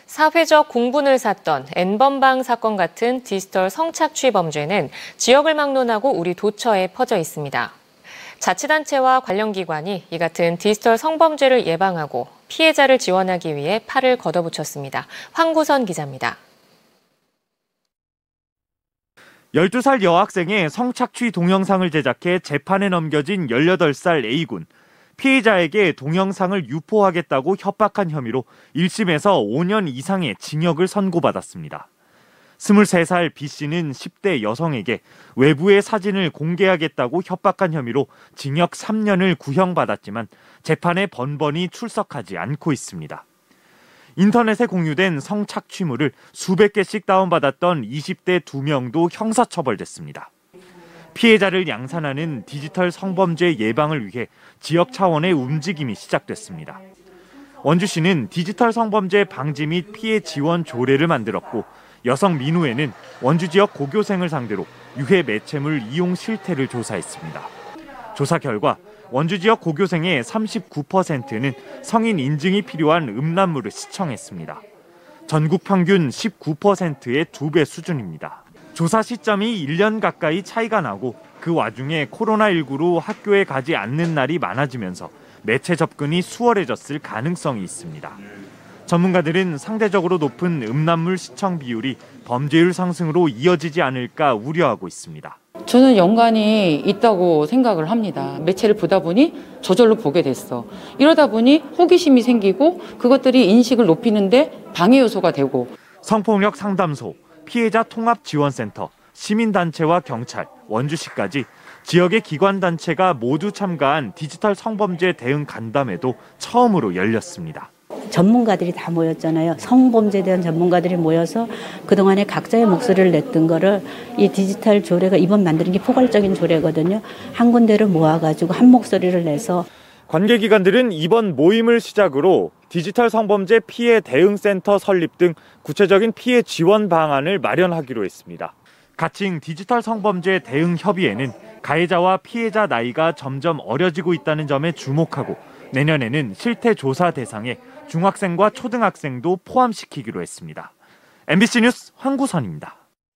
사회적 공분을 샀던 N번방 사건 같은 디지털 성착취 범죄는 지역을 막론하고 우리 도처에 퍼져 있습니다. 자치단체와 관련 기관이 이 같은 디지털 성범죄를 예방하고 피해자를 지원하기 위해 팔을 걷어붙였습니다. 황구선 기자입니다. 12살 여학생의 성착취 동영상을 제작해 재판에 넘겨진 18살 A군. 피해자에게 동영상을 유포하겠다고 협박한 혐의로 1심에서 5년 이상의 징역을 선고받았습니다. 23살 B씨는 10대 여성에게 외부의 사진을 공개하겠다고 협박한 혐의로 징역 3년을 구형받았지만 재판에 번번이 출석하지 않고 있습니다. 인터넷에 공유된 성착취물을 수백 개씩 다운받았던 20대 2명도 형사처벌됐습니다. 피해자를 양산하는 디지털 성범죄 예방을 위해 지역 차원의 움직임이 시작됐습니다. 원주시는 디지털 성범죄 방지 및 피해 지원 조례를 만들었고 여성 민우회는 원주 지역 고교생을 상대로 유해 매체물 이용 실태를 조사했습니다. 조사 결과 원주 지역 고교생의 39%는 성인 인증이 필요한 음란물을 시청했습니다. 전국 평균 19%의 2배 수준입니다. 조사 시점이 1년 가까이 차이가 나고 그 와중에 코로나19로 학교에 가지 않는 날이 많아지면서 매체 접근이 수월해졌을 가능성이 있습니다. 전문가들은 상대적으로 높은 음란물 시청 비율이 범죄율 상승으로 이어지지 않을까 우려하고 있습니다. 저는 연관이 있다고 생각을 합니다. 매체를 보다 보니 저절로 보게 됐어. 이러다 보니 호기심이 생기고 그것들이 인식을 높이는데 방해 요소가 되고. 성폭력 상담소, 피해자 통합지원센터, 시민단체와 경찰, 원주시까지 지역의 기관단체가 모두 참가한 디지털 성범죄 대응 간담회도 처음으로 열렸습니다. 전문가들이 다 모였잖아요. 성범죄에 대한 전문가들이 모여서 그동안에 각자의 목소리를 냈던 거를 이 디지털 조례가 이번 만드는 게 포괄적인 조례거든요. 한 군데를 모아가지고 한 목소리를 내서. 관계기관들은 이번 모임을 시작으로 디지털 성범죄 피해 대응센터 설립 등 구체적인 피해 지원 방안을 마련하기로 했습니다. 가칭 디지털 성범죄 대응 협의회는 가해자와 피해자 나이가 점점 어려지고 있다는 점에 주목하고 내년에는 실태 조사 대상에 중학생과 초등학생도 포함시키기로 했습니다. MBC 뉴스 황구선입니다.